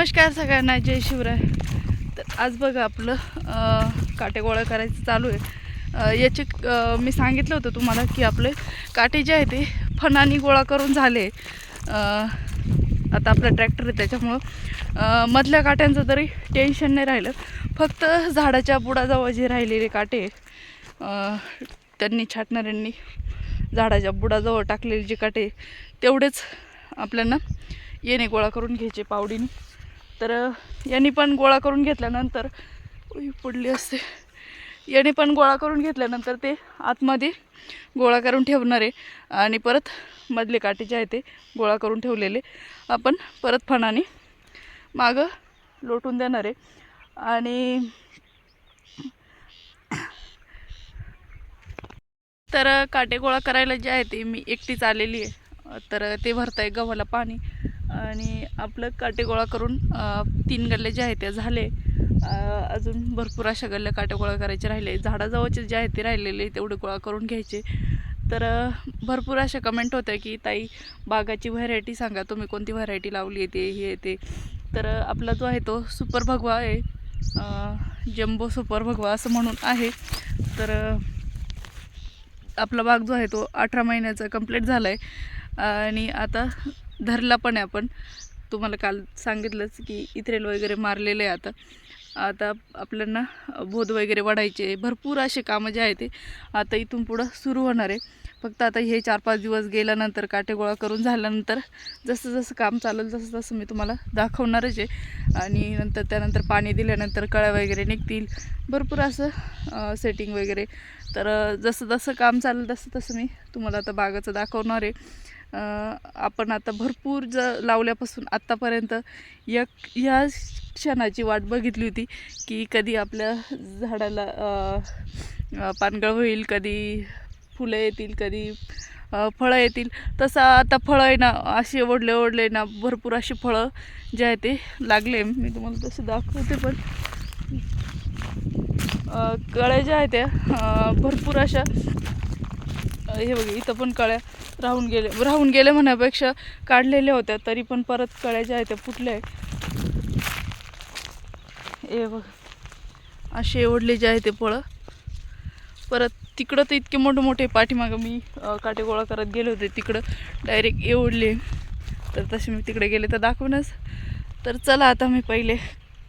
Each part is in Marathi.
नमस्कार सगळ्यांना, जय शिवराय. तर आज बघा आपलं काटे गोळा करायचं चालू आहे. याचे मी सांगितलं होतं तुम्हाला की आपले काटे जे आहे ते फणाने गोळा करून झाले. आता आपला ट्रॅक्टर आहे त्याच्यामुळं मधल्या काट्यांचं तरी टेन्शन नाही राहिलं. फक्त झाडाच्या बुडाजवळ जे राहिलेले काटे त्यांनी छाटणाऱ्यांनी झाडाच्या बुडाजवळ टाकलेले जे काटे तेवढेच आपल्याला येणे गोळा करून घ्यायचे पावडीने. तर यांनी पण गोळा करून घेतल्यानंतर पडली असते, याने पण गोळा करून घेतल्यानंतर ते आतमध्ये गोळा करून ठेवणार आहे आणि परत मधले काटे जे आहे ते गोळा करून ठेवलेले आपण परत फणाने मागं लोटून देणार आहे. आणि तर काटे गोळा करायला जे आहे ते मी एकटीच आलेली आहे. तर ते भरताय गव्हाला पाणी आणि आपलं काटे गोळा करून 3 गल्ले जे आहेत ते झाले. अजून भरपूर अशा गल्ल्या काटे गोळा करायचे राहिले. झाडाजवळचे जे आहेत ते राहिलेले तेवढे गोळा करून घ्यायचे. तर भरपूर अशा कमेंट होत्या की ताई बागाची व्हरायटी सांगा, तुम्ही कोणती व्हरायटी लावली आहे ते हे ते. तर आपला जो आहे तो सुपर भगवा आहे, जम्बो सुपर भगवा असं म्हणून आहे. तर आपला बाग जो आहे तो 18 महिन्याचा कंप्लीट झाला आहे आणि आता धरला पण आहे. आपण तुम्हाला काल सांगितलंच की इथ्रेल वगैरे मारलेलं आहे. आता आपल्याला बोध वगैरे वाढायचे, भरपूर असे कामं जे आहे ते आता इथून पुढं सुरू होणार आहे. फक्त आता हे 4-5 दिवस गेल्यानंतर काटे गोळा करून झाल्यानंतर जसं जसं काम चालेल तसं तसं मी तुम्हाला दाखवणारच आहे. आणि नंतर त्यानंतर पाणी दिल्यानंतर कळ्या वगैरे निघतील, भरपूर असं सेटिंग वगैरे. तर जसं जसं काम चालेल तसं तसं मी तुम्हाला आता बागाचं दाखवणार आहे. आपण आता भरपूर लावल्यापासून आत्तापर्यंत ह्या क्षणाची वाट बघितली होती की कधी आपल्या झाडाला पानगळ होईल, कधी फुलं येतील, कधी फळं येतील. तसं आता फळं आहे ना, असे ओढले ना भरपूर अशी फळं जे आहे ते लागले. मी तुम्हाला तसे दाखवते. पण कळ्या ज्या आहेत त्या भरपूर अशा, हे बघा इथं पण कळ्या राहून गेले म्हणण्यापेक्षा काढलेल्या होत्या, तरी पण परत कळ्या ज्या आहेत त्या फुटल्या आहे. हे बघा असे ओढले जे आहे ते फळं. परत तिकडं तर इतके मोठे पाठीमागं मी काटे गोळा करत गेले होते, तिकडं डायरेक्ट एवढले. तर तसे मी तिकडे गेले तर दाखवूनच. तर चला आता मी पहिले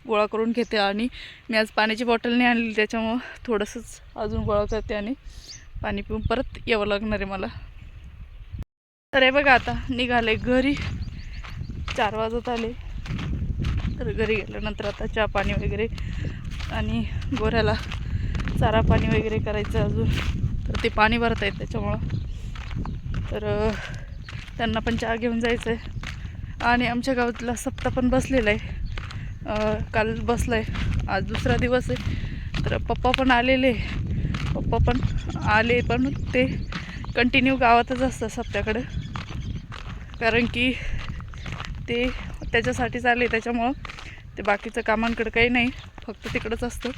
गोळा करून घेते. आणि मी आज पाण्याची बॉटल नाही आणली त्याच्यामुळं थोडंसंच अजून गोळा करते आणि पाणी पिऊन परत यावं लागणार आहे मला. तर हे बघा आता निघाले घरी, 4 वाजत आले. तर घरी गेल्यानंतर आता चहा पाणी वगैरे आणि गोऱ्याला चारा पाणी वगैरे करायचं अजून. तर ते पाणी भरत आहेत त्याच्यामुळं. तर त्यांना पण चहा घेऊन जायचं आहे. आणि आमच्या गावातला सप्ताह पण बसलेला आहे, काल बसला आहे, आज दुसरा दिवस आहे. तर पप्पा पण आलेले, पप्पा पण आले, पण ते कंटिन्यू गावातच असतं सप्त्याकडं, कारण की ते त्याच्यासाठीच आले. त्याच्यामुळं ते बाकीचं कामांकडं काही नाही, फक्त तिकडंच असतं.